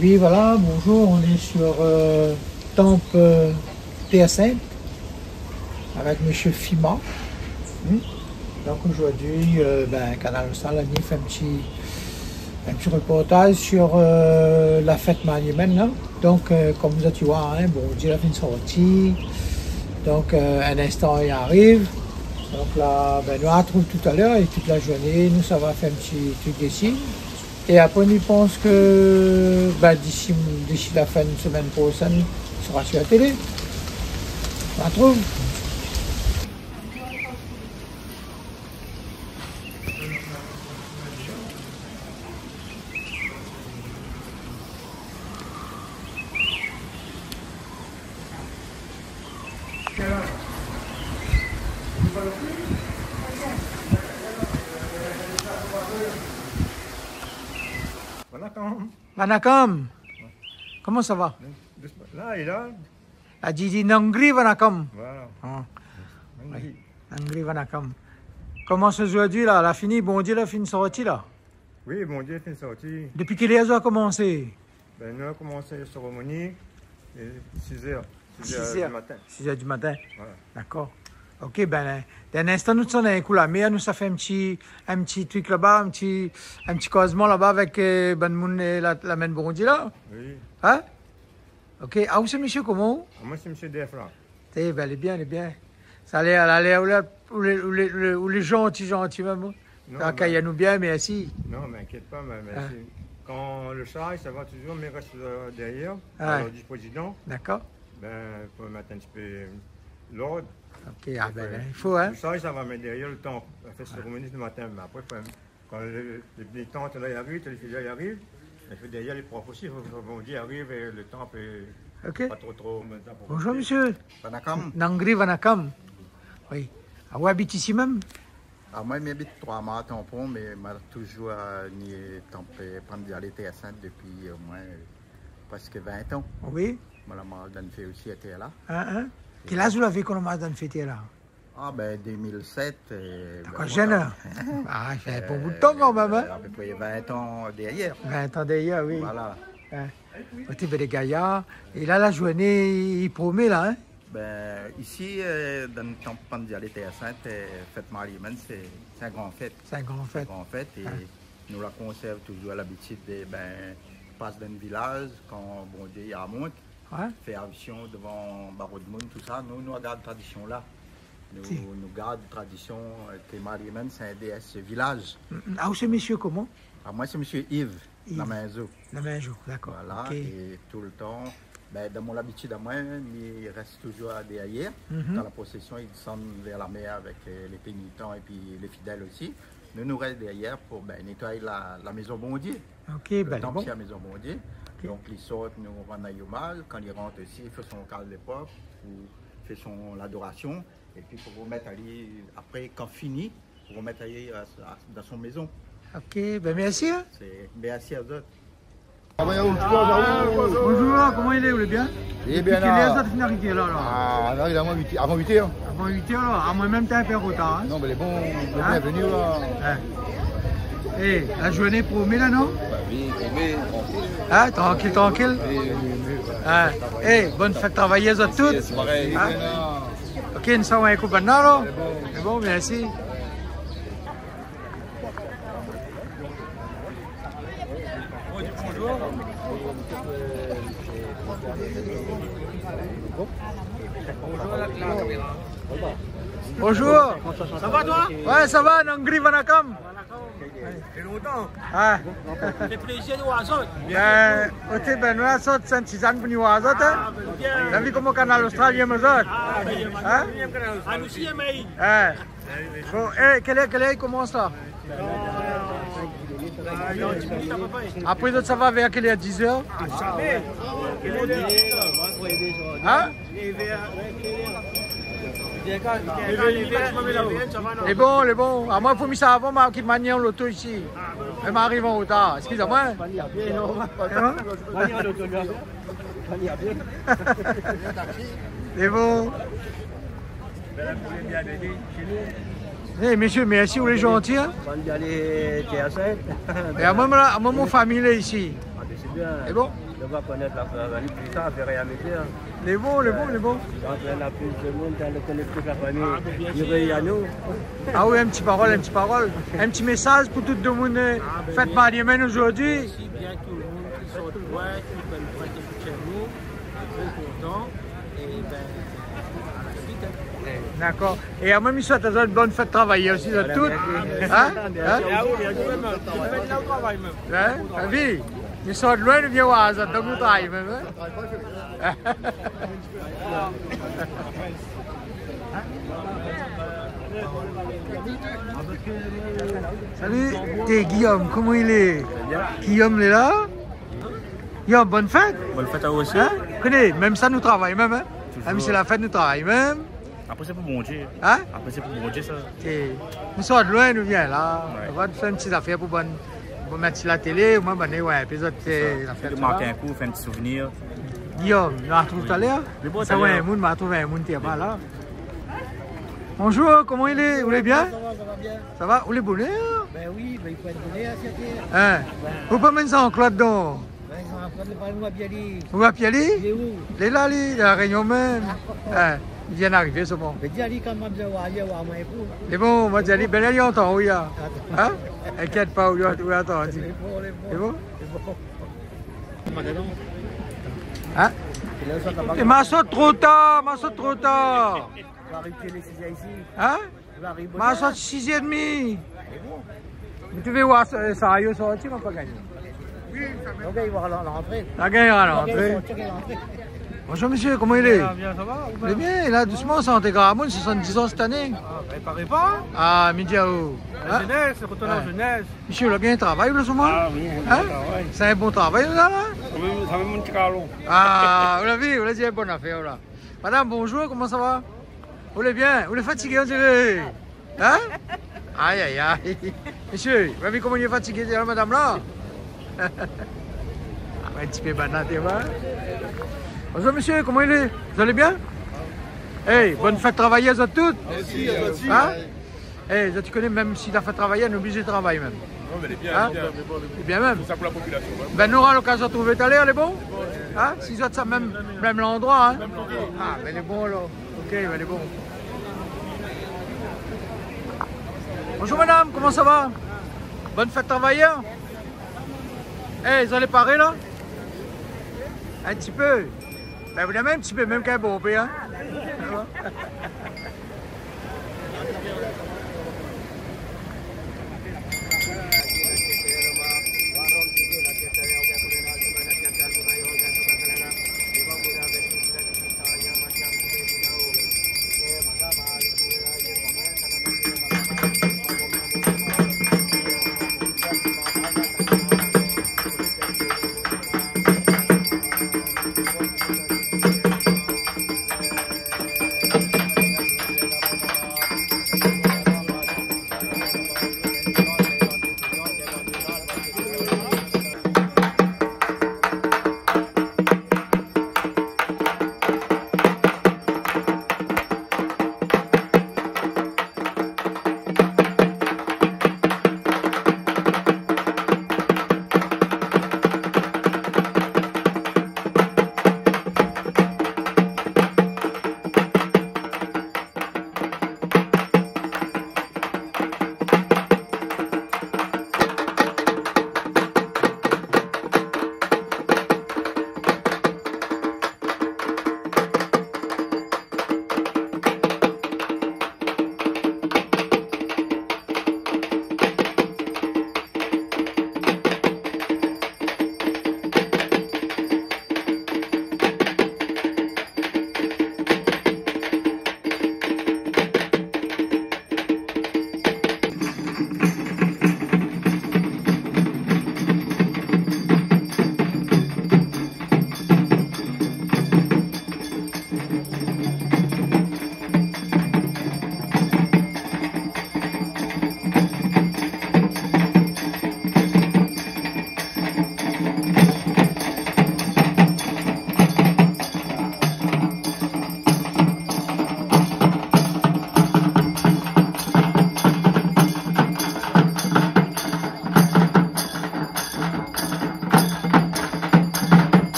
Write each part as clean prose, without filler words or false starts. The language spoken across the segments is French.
Oui, voilà, bonjour, on est sur Temple TS5 avec M. Fima. Donc aujourd'hui, Canal Austral a fait un petit reportage sur la fête Maniemène. Là. Donc, comme vous avez vu, bon Dieu a fait une sortie. Donc, un instant, il arrive. Donc là, nous on retrouve tout à l'heure et toute la journée, nous, ça va faire un petit truc d'ici. Et après, on pense que d'ici la fin de semaine prochaine, il sera sur la télé. On retrouve. Vanakkam. Comment ça va? Là, il est là. La Didi Nangri Vanakkam. Voilà. Ah. Oui. Nangri Vanakkam. Comment c'est aujourd'hui là? Elle a fini, bon Dieu, elle a fini sortie là? Oui, bon Dieu, fait une sortie. Depuis quelle heure ça a commencé? Nous avons commencé la cérémonie à 6 h. 6 h du matin. 6 h du matin. Voilà. D'accord. Ok, d'un instant, nous sommes un coup la mer, nous ça fait un petit truc là-bas, un petit causement là-bas avec la main Burundi là. Oui. Hein? Ok. Ah, vous c'est monsieur comment? Moi, c'est M. Defra. Eh ben, elle est bien. Ça a l'air où les gentils même. Ça caille nous bien, merci. Non, mais inquiète pas, mais merci. Quand le char, ça va toujours, mais reste derrière, à la disposition. D'accord. Pour mettre un petit peu l'ordre. Ok, il faut, hein. Le char, ça va mettre derrière le temps. On fait la cérémonie ce matin, mais après, quand les militants là, arrivent, les fidèles arrivent, il faut derrière les profs aussi, on dit arrive et le temps peut pas trop. Bonjour monsieur. Vanakkam. Nangri Vanakkam. Oui. Ah, vous habitez ici même? Moi, j'habite 3 mois à Tampon, mais je suis toujours à TS5 depuis au moins presque 20 ans. Oui. Madame Danfé aussi était là. Quel âge vous avez quand Madame Danfé était là? 2007. D'accord, jeune. Ah, il fait un bon bout de temps quand même. Hein? À peu près 20 ans derrière. 20 ans derrière, oui. Voilà. Vous avez des gaillards. Et là, la journée, il promet là, hein? Ici, dans le temple de TS5, fête Mariemène, c'est un grand fête. C'est un grand fête. Et nous la conservons toujours à l'habitude de passer dans le village quand bon Dieu y remonte. Faire action devant Barreau de Monde, tout ça. Nous gardons tradition là. Nous gardons tradition que Mariemène, c'est un déesse village. Ah, c'est monsieur comment? Moi, c'est monsieur Yves. La Maison. La Maison, d'accord. Voilà, et tout le temps. Dans mon habitude à moi, il reste toujours derrière. Dans la procession, ils descendent vers la mer avec les pénitents et puis les fidèles aussi. Nous restons derrière pour nettoyer la maison Bondier. Ok, le temple, c'est la maison Bondier. Donc, ils sortent, nous rendons hommage. Quand ils rentrent ici, ils font son calme d'époque, ils font l'adoration. Et puis, pour vous mettre après, quand fini, pour vous mettre dans son maison. Ok, merci. Merci à vous. Bonjour, comment il est, vous êtes bien? Il est bien là. Quelle heure ça finit arrivé là? Là, il est avant 8 h. Avant 8 h. Avant 8 h là, à moi-même t'as un peu retard. Hein? Non, mais les bons est venu là. Et la journée promet là, non? Oui, promet. Tranquille. Bonne fête travailleuse à toutes. C'est pareil. Ok, nous sommes un coup maintenant là. C'est bon, merci. Bonjour. Ça va toi? Ouais, ça va, Nangri Vanakkam. C'est longtemps. C'est plaisir de voir ça. Nous avons sorti Saint-Suzanne pour nous voir ça. Vous avez vu comment Canal Australien me sorte? Ah, nous aussi, mais. Bon, quelle heure il commence là? Après, ça va vers quelle heure? 10 h? Hein? Les bons. À moi, il faut mettre ça avant, ma petite manière l'auto ici. Elle m'arrive en retard. Excusez-moi. Les bons. Monsieur, merci, vous êtes gentil. Et à moi, mon famille est ici. C'est bon? va connaître la famille, puis ça, on fait rien à me dire. Les bons, les bons, les bons. Quand on a plus de monde, on le connaît plus la famille. Il y a nous. Ah oui, un petit parole, un petit parole. Un petit message pour tout le monde. Faites Mariamène aujourd'hui. Merci bien tout le monde qui sont de loin, qui peuvent prêter chez nous. Très content. Et ben, à la suite. Hein. D'accord. Et à moi, je souhaite une bonne fête de travailler aussi de toutes. Hein? Ah oui, il y a du même. On fait là au travail même. Hein? Oui. Ils sont de loin, ils viennent voir ça, donc nous travaillons même. Hein? Salut, t'es Guillaume, comment il est? Guillaume, il est là? Guillaume, bonne fête! Bonne fête à vous aussi. Hein? Connais, même ça, nous travaillons même. Hein? Même si c'est la fête, nous travaillons même. Après, c'est pour bon Dieu. Hein? Après, c'est pour bon Dieu, ça. Okay. Nous sommes de loin, nous viens là. On va faire une petite affaire pour mettre sur la télé. Moi, ouais, puis c'est l'affaire. Marquer un coup, faire un petit souvenir. Guillaume, nous l'avons trouvé tout à l'heure. C'est vrai, il m'a trouvé un monde qui est pas là. Bonjour, comment il est? Vous allez bien? Ça va bien. Ça va? Vous allez bonheur? Ben oui, ben il faut être bonné à cette Hein? Vous pouvez mettre ça en cloître donc? Ben ils sont en train de parler de Biali. Vous va Piali? Il est où? Il est là, il est à la Réunion même. Hein? Il vient d'arriver, c'est bon. Ben Biali, quand même, je vais aller voir mon époux. C'est bon, on va dire, ben il entend, oui. Hein? Inquiète pas, oui, attends. C'est bon? Hein? Il m'a sauté trop tard, trop tard. Il va arriver les 6 ici. Hein? Il va arriver. M'a sauté 6h30. Mais tu veux voir ça, ça a sorti, on va pas gagner. Donc il va rentrer. La gagne à l'entrée. Bonjour monsieur, comment il est? Bien, ça va? Il est bien, il a doucement, ça enterre à Moune, 70 ans cette année. Il paraît pas. Ah, Midiao. La jeunesse, c'est retourné en jeunesse. Monsieur, il a bien travaillé, le moment? Ah oui, Hein? C'est un bon travail, là? ça va mon calon. Ah, vous l'avez vu, vous l'avez dit, une bonne affaire, là. Madame, bonjour, comment ça va? Vous allez bien? Vous êtes fatigué, on dirait? Hein? Aïe, aïe, aïe. Monsieur, vous avez vu comment il est fatigué, madame, là? Un petit peu banane, tu vois? Bonjour, monsieur, comment il est? Vous allez bien? Hey, bonne fête travailleuse à toutes. Merci, à toi. Hein? Hey, tu connais, même si la fête travailler, on est obligé de travailler même. Non, mais elle est bien, Hein? elle est bien. C'est bien même. C'est ça pour la population. Hein. Ben, nous aurons l'occasion de trouver tout à l'heure, elle est bon? Hein? Si vous êtes ça, même l'endroit, hein? Ah, ben, elle est bon, là. Ok, ben, elle est bon. Bonjour, madame, comment ça va? Bonne fête travailleur? Hey, ils ont les parés, là? Un petit peu. Ben, vous avez un petit peu, même qu'un bon peu, hein?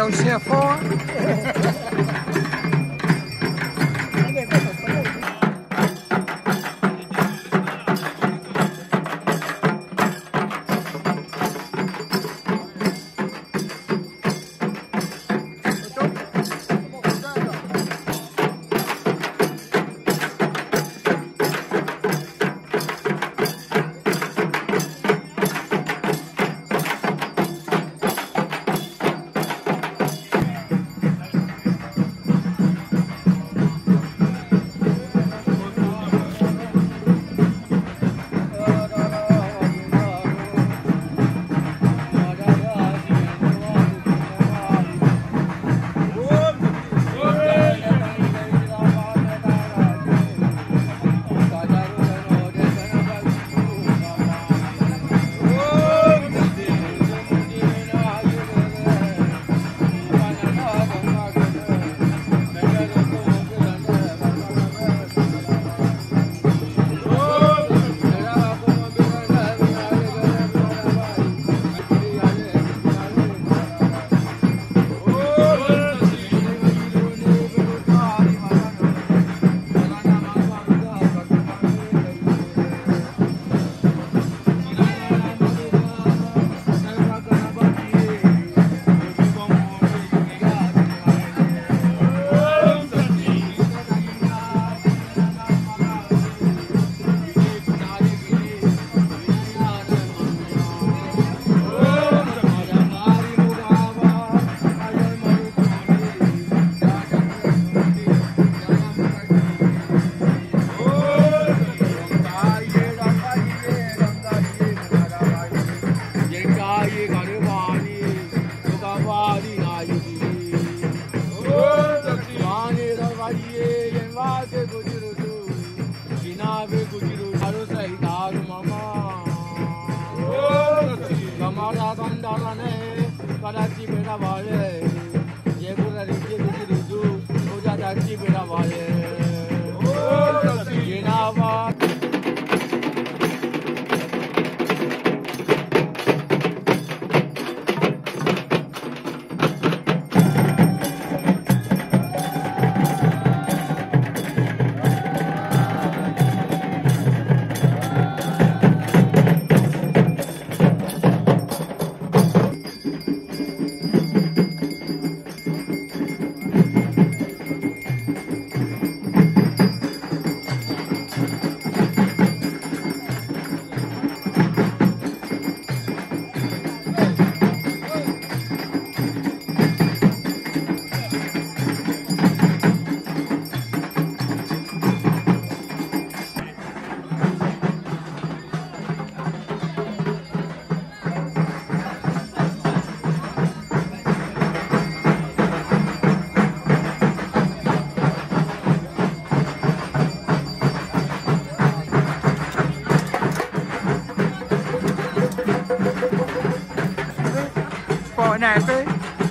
aussi un fort.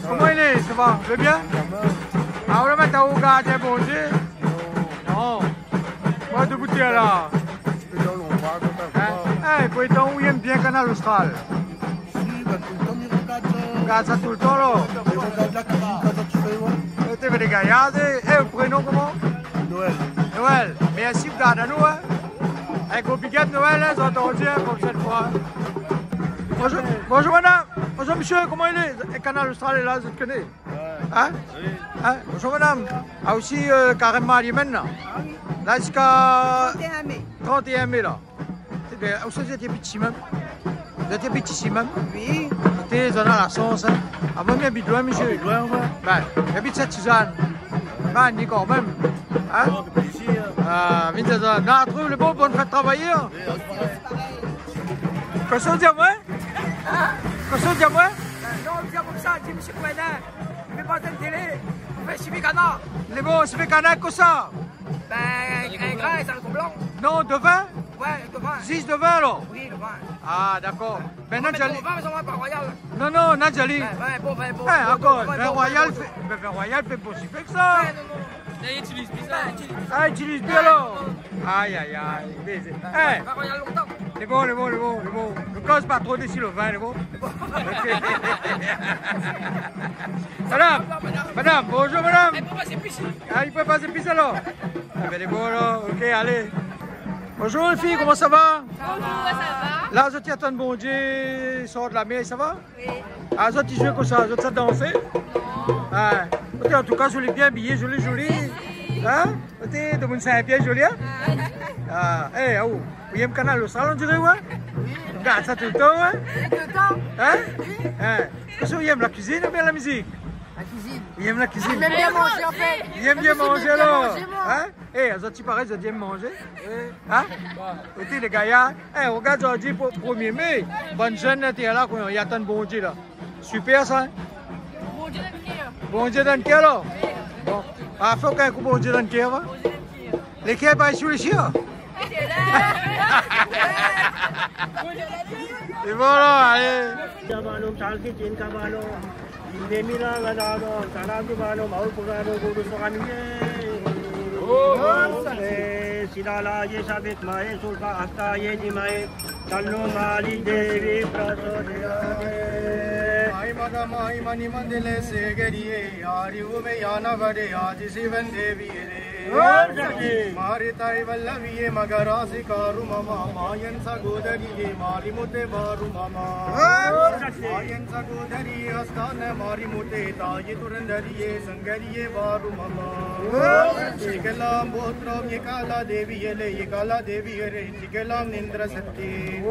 Comment il est? Ça va? Tu vas bien? Ah, on va mettre au gars, t'es bon Dieu? Non. Moi, de goûter là. Eh, pour être où il aime bien Canal Austral. Regarde ça tout le temps là. Tu veux les gaillards? Eh, le prénom comment? Noël. Noël. Merci, regarde à nous, hein. Avec vos piquettes Noël, hein, ça t'en dit, comme cette fois. Bonjour, bonjour madame. Bonjour monsieur, comment il est? Le Canal Austral est là, je te connais. Hein? Oui. Hein? Bonjour madame. Ah aussi carrément à Yémen là. Là jusqu'à 31 mai. 31 mai là. Où ça vous étiez petit même? Vous étiez petit ici même? Oui. Vous étiez dans la sauce. Ah moi j'habite loin monsieur. Loin ouais. Ben, j'habite cette Suzanne. Ben, ni quand même. Hein? Ah, vite ça. Non, trouve le bon pour nous faire travailler. Qu'est-ce qu'on dit à moi? Qu'est-ce qu'on dit à moi? Non, on dit comme ça, dit M. Kouénin. Il ne fait pas de télé, on fait suivi canard. Les bons, suivi canard, que ça? Ben, un grain, ça le blanc. Non, de vin? Ouais, de vin. 6 de vin alors? Oui, de vin. Ah, d'accord. Ben, Nadjali. Vin, mais on va pas Royal. Non, non, Nadjali. Ouais, bon, vin, bon. Eh, encore, vin Royal fait pas si fait que ça. Ouais, non, non. Il utilise bien. Ah, il utilise bien alors. Aïe, aïe, aïe. Vin Royal longtemps. C'est bon, c'est bon, c'est bon, c'est bon. Ne cause pas trop d'ici le vin, c'est bon? Ok. Madame, bonjour madame. Il peut passer plus ici. Ah, il peut passer plus alors? Ah ben c'est bon là, ok, allez. Bonjour les filles, comment ça va? Bonjour, ça va? Là, je t'attends de bon Dieu, ils sortent de la mer, ça va? Oui. Ah, ça, tu joues comme ça, ça danser? Ah, ok, en tout cas, joli bien habillé, joli. Hein? Ok, de mon Saint-Pierre, joli, hein? Ah, hé, oh, vous aimez le canal au salon, on dirait, ouais? Tu regardes ça tout le temps, hein? Tout le temps. Hein? Hein? Qu'est-ce que vous aimez, la cuisine ou bien la musique? La cuisine. Vous aimez la cuisine? Il aime bien manger en fait. Il aime bien manger alors? Manger, moi. Hein? Eh, ça tu parais, ça aime manger? Hein? Ok les gars, eh, regarde aujourd'hui pour 1er mai. Bonne jeune, t'es là, il y a tant de bon Dieu là. Super ça? Bon Dieu dans le cœur. Bon Dieu dans le cœur là? Bon. Ah, faut qu'un coup bon Dieu dans le cœur, va? Les cœurs pas sur les chiens? C'est bon là, allez. Sidala Yesabit Mae Sulka Asta Yedi Mae Tallo Mali Devi Prasodaya Mai Maga Mai Mani Mandele Segeriye Ari Ume Yana Vade Aji Sivan Devi Maritai Vallaviye Magarasi Karu Mama Mayan Sagodariye Mari Mute Baru Mama Mayan Sagodari Astana Mari Mute Tayi Turandariye Sangariye Baru Mama Chikalam Botram Yekala Devi Yele Yekala Devi Yere Chikalam Nindra Sati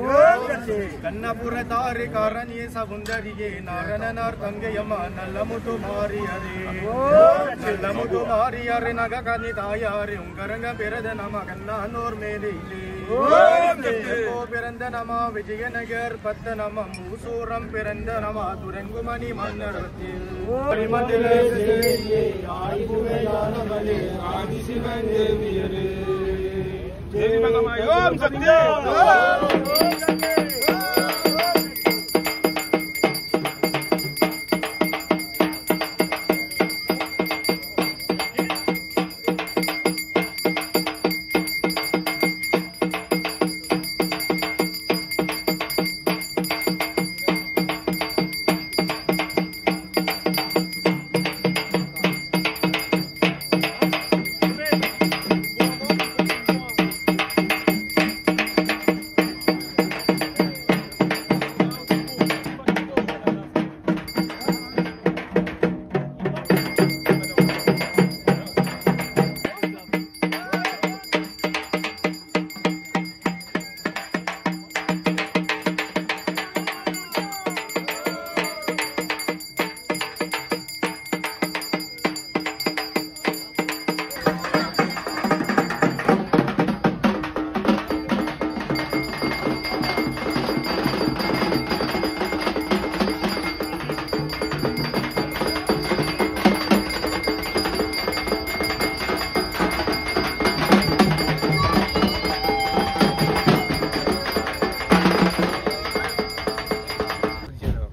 Kannapura Tari Karani Savundariye Narana Nartanga Yamana Lamutu Mari Hare Lamutu Mari Hare Nagakani Tayari Ungaranga Piradanama Kanna Nor Medili O Pirandanama Vijayanagar Patanama Musuram Pirandanama Turangumani Manarati Mandela Adi Sivan Devi Devi Mangamai Om Sakti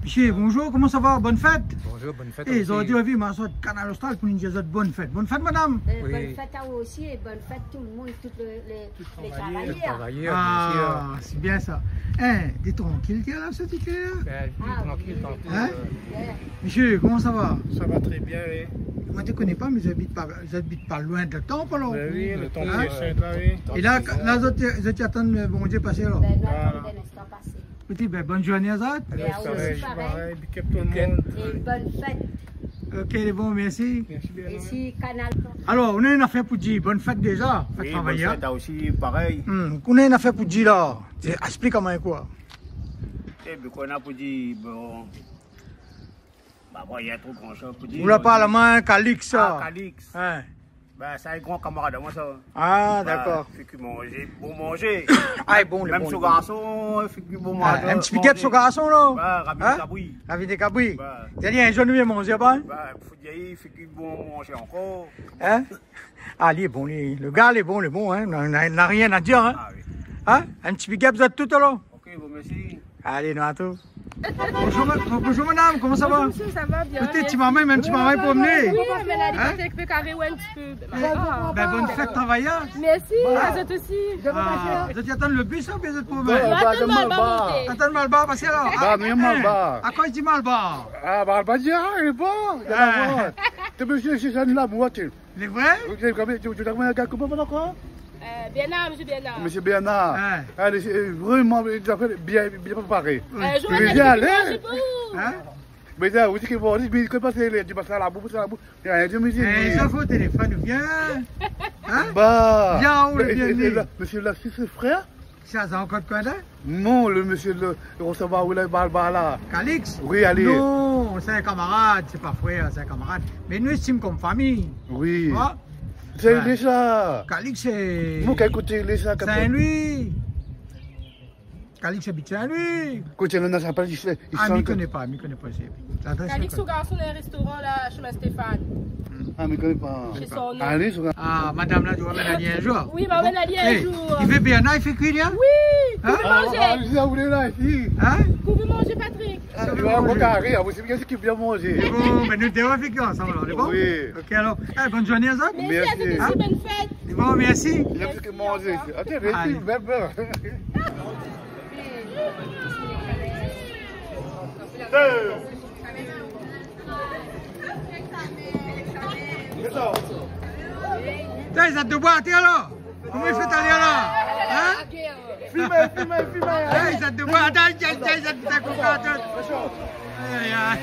Monsieur, bonjour, comment ça va? Bonne fête? Bonjour, bonne fête. Et ils ont dit, oui, ma soeur Canal Austral pour une bonne fête. Bonne fête, madame? Bonne fête à vous aussi et bonne fête tout le monde, tous les travailleurs. Ah, c'est bien ça. Hein, t'es tranquille, t'es là, ce ticket là? Tranquille. Hein? Monsieur, comment ça va? Ça va très bien, oui. Moi, je ne connais pas, mais j'habite pas loin de le temple, alors. Oui, le temple est saint, là, oui. Et là, je attends le bon Dieu passer, alors. Ben, nous attendons l'instant passé. Petit, ben, bonne journée à ça. Et à vous aussi, pareil. Big up tout le monde. Et bonne fête. Ok, les bons, merci. Et si Canal. Alors, on a une affaire pour dire, bonne fête déjà. Fête Oui, bonne travailler. fête aussi, pareil. On a une affaire pour dire là. Explique-moi quoi. Et puis qu'on a pour dire, bon. Bah, bon, il y a trop grand chose pour dire. Vous la parlez à la main, Calix, ça. Ah, Calix. Hein. Bah, c'est un grand camarade à moi, ça. Ah, d'accord. Fait que manger, bon manger. Ah, bon, même ce garçon, fait que bon manger. Un petit piquet pour ce garçon, là. Bah, ravi de cabri. Ravi de cabri. Bah. T'as dit un jeune, il manger, pas? Bah, faut dire, fait que bon manger encore. Hein? Ah, il est bon, lui. Le gars, il est bon, hein. On n'a rien à dire, hein. Ah, oui. Hein? Un petit piquet, vous êtes tout, là. Ok, bon, merci. Allez, nous à tous. Bonjour madame, comment ça va? Bonjour monsieur, ça va bien. Petite maman, même petite maman promener. Oui, mais la liberté peut carrer un petit peu. Ben bonne fête en voyage. Merci, vous êtes aussi. Vous êtes attendre le bus ou bien vous êtes promener? Attends Malbar. Attends Malbar, parce que alors. Bah, mais Malbar. À quoi il dit Malbar? Ah, Malbar, il est bon. Il est bon. Tu me dis, c'est la boîte. C'est vrai? Tu as combien de comment encore? Bernard, monsieur Bernard. Monsieur Bernard. Allez, vraiment, bien préparé. Je vais aller. Hein? Mais là, vous dites que vous dites que tu passes à la boue, il y a un demi-heure. Mais ça faut téléphone, viens. Hein? Bah. Viens où le bien. Monsieur là, c'est ce frère? Ça, c'est encore de quoi là? Non, le monsieur, on s'en va où là, là. Calix? Oui, allez. Non, c'est un camarade, c'est pas frère, c'est un camarade. Mais nous estimons comme famille. Oui. Ah? C'est lui ça. Calix, c'est. Moi, quel côté lui ça? C'est lui. Calix habite chez lui. Côté là, ça pas. Ah, je ne connais pas, Calix au garçon dans un restaurant là, chez Stéphane. Ah, mais je ne connais pas. Chez son nom. Ah, madame là, tu vas m'amener un jour. Oui, m'amène Ali un jour. Il veut bien, il fait cuire, hein? Oui, vous pouvez manger. Ah, vous voulez là, ici. Hein? Vous pouvez manger, Patrick. Ah, tu vas avoir carré, vous savez qui vient manger. C'est bon, mais nous devons faire ensemble, c'est bon? Oui. Ok, alors, bonne journée, ça? Merci, à tous aussi, bonne fête. C'est bon, merci. Il y a plus que manger. Attends, restez, même peur. Tiens, ils ont de boire, tiens là. Comment il fait aller là? Hein? Filmez. Ils ont de boire, attends, ils ont de boire, attends. Aïe, aïe.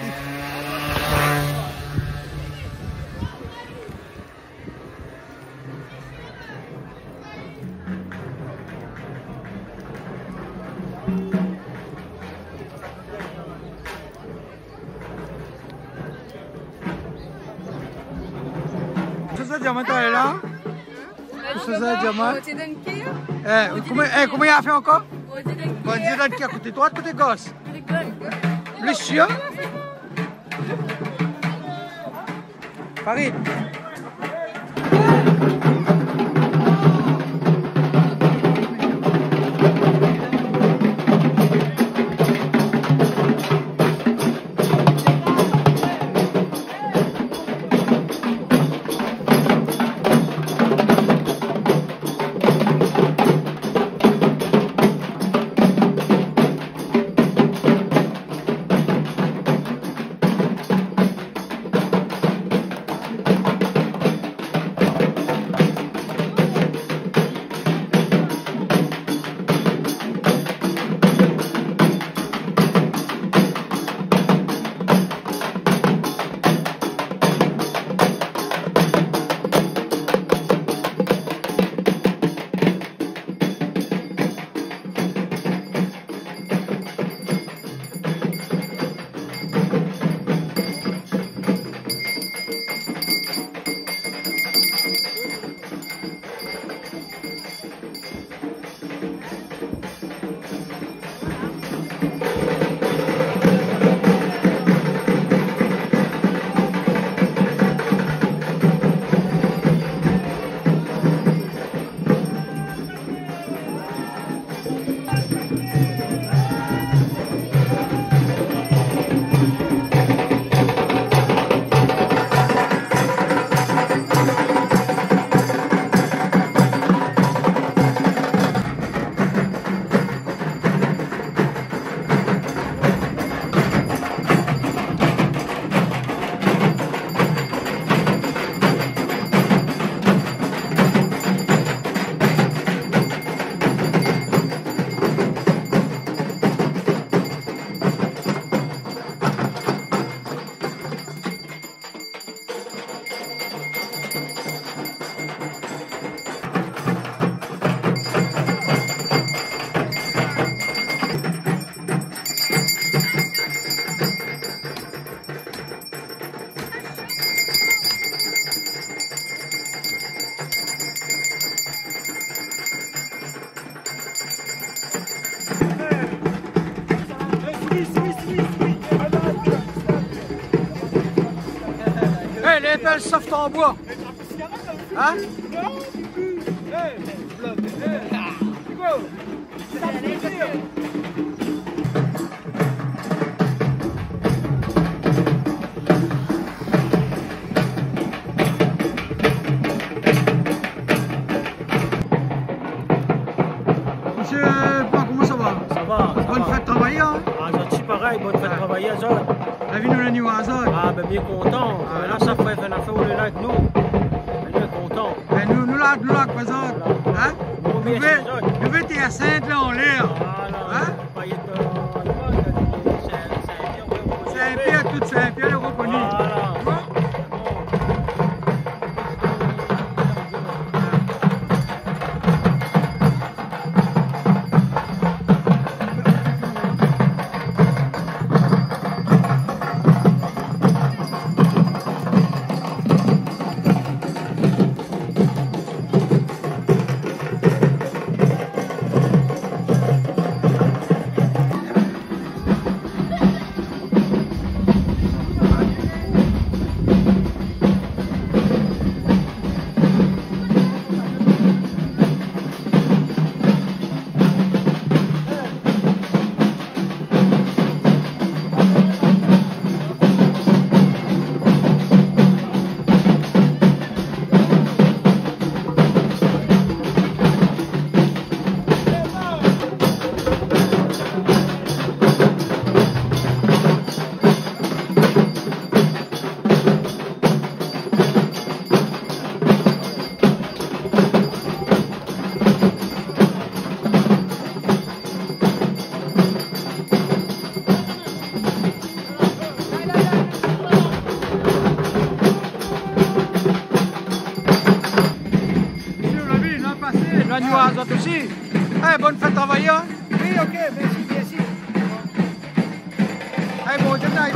Ça diamant est là? Ça diamant? Comment il a fait encore? On dit là qui a côté droite, côté gauche. Le chien? Farid. Les belles soft en bois. Hein? comment ça va? Ça va. Bonne fête de travailler, hein? Ah, c'est pareil, bonne fête de travailler, ça. La vie nous l'a dit à ça. Ah, ben bien content. Maintenant, ça fait un affaire où on est là avec nous. Bien content. Ben, nous là, présent. Hein? Nous mettons à Sainte là en l'air. Hein? Saint-Pierre, tout Saint-Pierre, le reconnu. Aussi. Hey, bonne fête travailler. Oui, ok, merci. Hey, bon, je t'aille,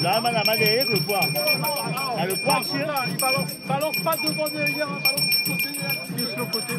Là, madame, avec le poids. Le poids, il balance pas devant derrière, balance de côté, sur le côté.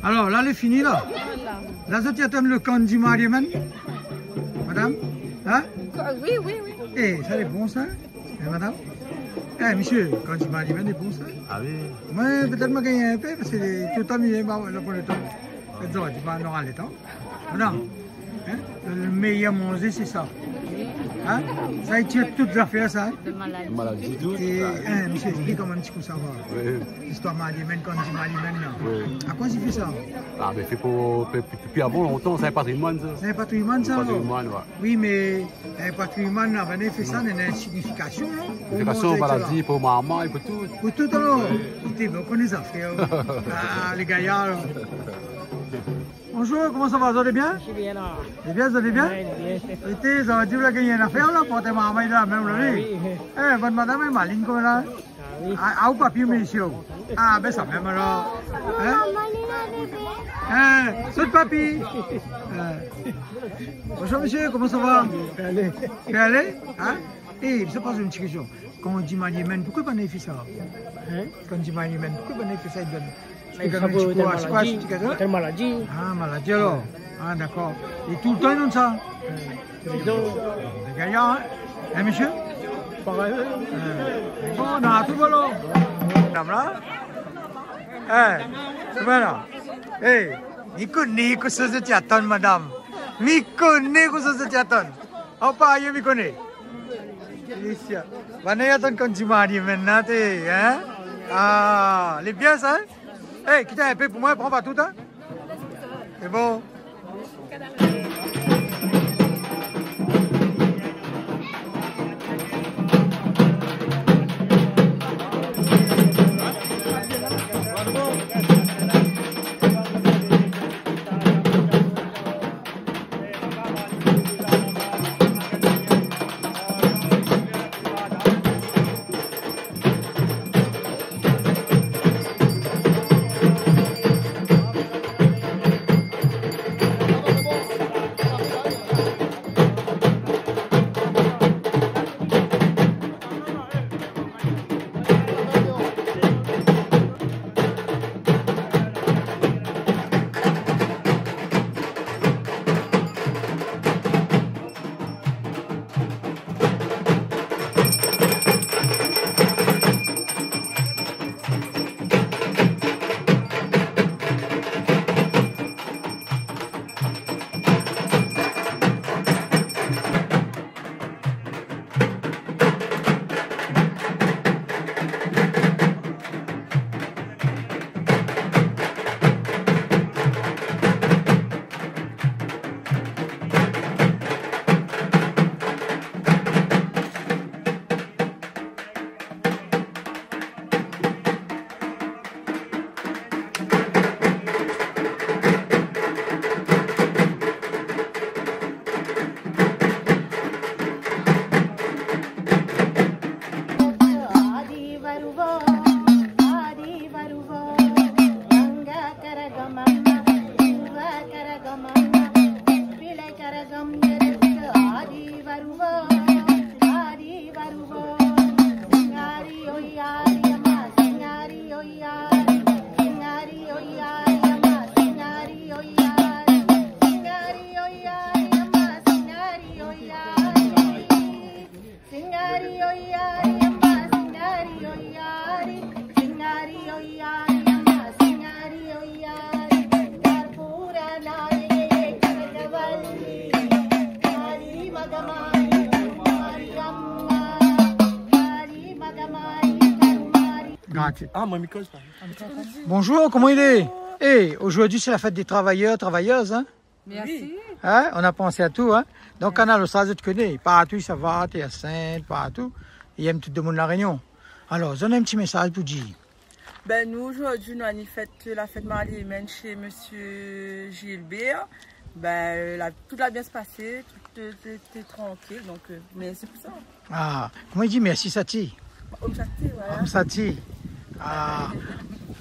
Alors là, elle est finie là. Là, ça t'attend le Kanji Mariaman. Madame? Hein? Oui, oui, oui. Eh, ça est bon ça? Eh, madame? Eh, monsieur, Kanji Mariaman est bon ça? Ah oui. Moi, peut-être que je gagne un peu parce que tout le temps, il est là pour le temps. C'est ça, tu vas en avoir le temps. Madame? Hein? Le meilleur manger, c'est ça. Hein? Ça, il tire toutes les affaires, ça. De maladie. Maladie tout. Et, hein, monsieur, explique comment un petit coup ça va. Oui. L'histoire Mariaman, Kanji Mariaman, là. Oui. À quoi il fait ça? Ah, mais fait pour depuis avant longtemps, c'est un patrimoine, ça. C'est un patrimoine, ça? Un patrimoine, ouais. Oui, mais un patrimoine, on a fait ça, il y a une signification, non? Signification, maladie, pour maman et pour tout. Pour tout, alors? Écoutez, on connaît les affaires. Ah, les gaillards. Bonjour, comment ça va? Vous allez bien? Je suis bien là. C'est bien, vous allez bien? Oui, bien. Écoutez, ça va dire qu'il y a une affaire là, pour tes mamans là, même là, oui. Eh, votre madame est maligne comme là. Ah oui. Ah, au papier, monsieur. Ah, ben ça même alors. Hein? C'est le papy. Bonjour monsieur, comment ça va? Allez. Allez? Hein? Eh, je pose une petite question. Quand on dit Mariaman, pourquoi on a fait ça? Hein? Quand on dit Mariaman, pourquoi on a fait ça? C'est une maladie. Ah, maladie alors. Ah, d'accord. Et tout le temps, ils ont ça? Les gaillards, hein? Hein, monsieur? Pareil. Bon, on a tout voilà. Madame là? Eh, c'est bien là. Eh, il connaît que ça se tient, madame. Il connaît que ça se tient. Oh, pas, il connaît. Délicieux. Vanaya ton Kanji Mariaman, hein? Ah, elle est bien ça, hein? Hey, quitte un peu pour moi, prends pas tout, hein? C'est bon. Ah, moi, Bonjour, comment il est? Eh, aujourd'hui c'est la fête des travailleurs, travailleuses, hein? Merci. Hein? On a pensé à tout, hein? Donc Canal Austral, je te connais. Partout, ça va, t'es à Sainte, partout. Il aime tout le monde la Réunion. Alors, donne un petit message pour dire. Ben, nous, aujourd'hui, nous avons fait la fête Marie-Hélène chez M. Gilbert. Ben, tout a bien se passé, tout était tranquille, donc merci pour ça. Ah, comment il dit merci, Sati? Om Sati, ouais. Om Sati. Ah.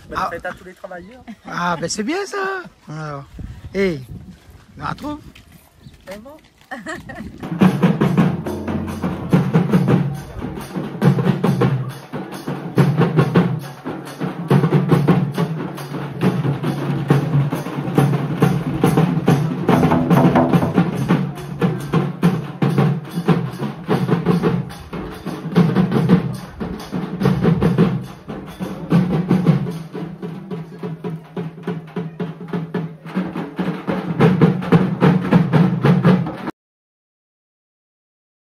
Bonne fête à tous les travailleurs. Ah, ben c'est bien ça. Alors, et, on la trouve? C'est bon.